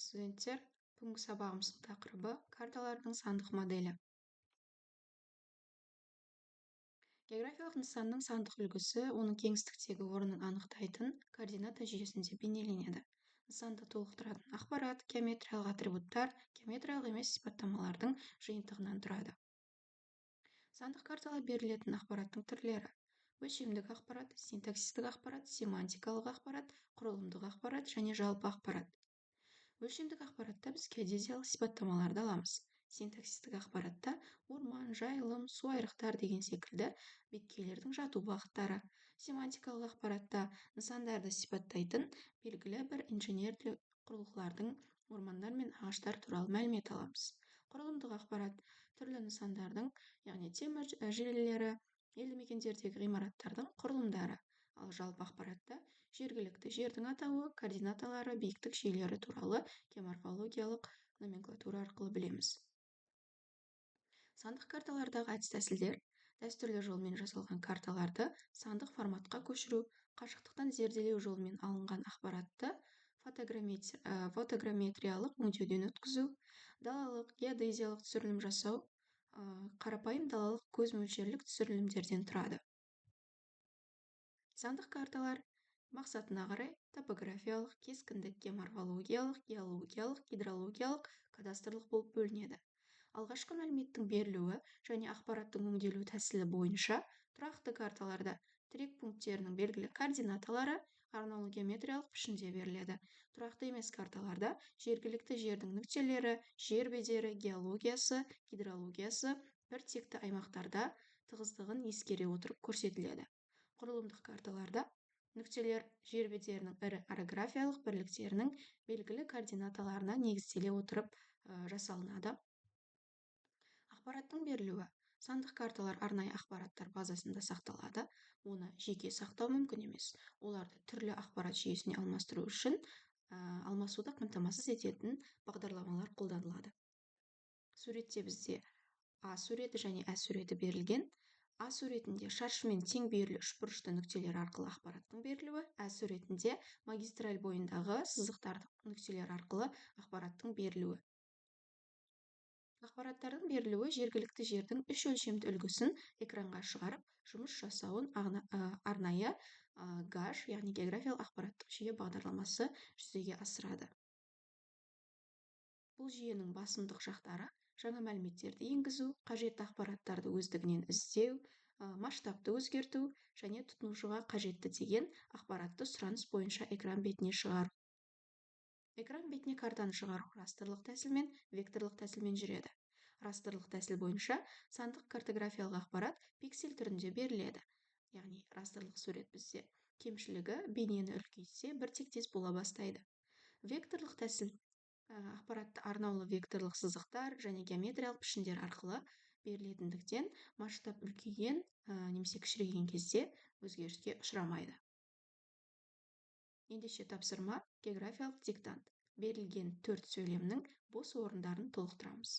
Студенттер, бүгінгі сабағымыздың тақырыбы карталардың сандық моделі. Географиялық нысанның сандық үлгісі оның кеңістіктегі орнын анықтайтын координата жүйесінде бейнеленеді. Нысанды толықтыратын ақпарат, геометриялық атрибуттар, геометриялық емес сипаттамалардың жиынтығынан тұрады. Сандық карталар берілетін ақпараттың түрлері: өлшемдік ақпарат, синтаксистік ақпарат, семантикалық ақпарат, құрылымдық ақпарат және жалпы ақпарат. Өлшемдік ақпаратта біз геодезиялық сипаттамаларды аламыз. Синтаксистік ақпаратта орман, жайылым, су айрықтар деген секілді беткейлердің жату бағыттары. Семантикалық ақпаратта нысандарды сипаттайтын белгілі бір инженерлік құрылғылардың, ормандар мен ағаштар туралы мәлімет аламыз. Құрылымдық ақпарат түрлі нысандардың, яғни темір желілері, елді мекендердегі ғимараттардың құрылымдары. Ал жалпы ақпаратта жергілікті жердің атауы, координаталары, биіктік жүйелері туралы геоморфологиялық номенклатура арқылы білеміз. Сандық карталардағы әдіс-тәсілдер: дәстүрлі жолмен жасалған карталарды сандық форматқа көшіру, қашықтықтан зерделеу жолымен алынған ақпаратты фотограмметриялық өңдеуден өткізу, далалық геодезиялық түсірілім жасау, қарапайым далалық көз мөлшерлік түсірілімдерден тұрады. Сандық карталар мақсатына қарай топографиялық, кескіндік, геоморфологиялық, геологиялық, гидрологиялық, кадастрлық болып бөлінеді. Алғашқы мәліметтің берілуі және ақпараттың өңделу тәсілі бойынша тұрақты карталарда тірек пункттерінің белгілі координаталары арнаулы геометриялық пішінде беріледі. Тұрақты емес карталарда жергілікті жердің нүктелері, жер бедері, геологиясы, гидрологиясы бір текті аймақтарда тығыздығын ескере отырып көрсетіледі. Құрылымдық карталарда нүктелер жер бедерінің ірі орографиялық бірліктерінің белгілі координаталарына негізделе отырып жасалынады. Ақпараттың берілуі: сандық карталар арнайы ақпараттар базасында сақталады. Оны жеке сақтау мүмкін емес. Оларды түрлі ақпарат жүйесіне алмастыру үшін алмасуды қамтамасыз ететін бағдарламалар қолданылады. Суретте бізде А суреті және Ә суреті берілген. А суретінде шаршымен тең берілі үшбұрышты нүктелер арқылы ақпараттың берілуі, Ә суретінде магистраль бойындағы сызықтардың нүктелер арқылы ақпараттың берілуі. Ақпараттардың берілуі жергілікті жердің үш өлшемді үлгісін экранға шығарып, жұмыс жасауын арнайы гаш, яғни географиялық ақпараттық жүйе бағдарламасы жүзеге асырады. Бұл жүйенің басымдық жақтары: жаңа мәліметтерді енгізу, қажетті ақпараттарды өздігінен іздеу, масштабты өзгерту және тұтынушыға қажетті деген ақпаратты сұраныс бойынша экран бетіне шығару. Экран бетіне картаны шығару растрлық тәсілмен, векторлық тәсілмен жүреді. Растрлық тәсіл бойынша сандық картографиялық ақпарат пиксель түрінде беріледі. Яғни растрлық сурет бізде кемшілігі бейнені үлкейтсе бір тектес бола бастайды. Векторлық тәсіл ақпаратты арнаулы векторлық сызықтар және геометриялық пішіндер арқылы берілетіндіктен масштаб үлкейген немесе кішірейген кезде өзгеріске ұшырамайды. Ендеше тапсырма: географиялық диктант. Берілген 4 сөйлемнің бос орындарын толықтырамыз.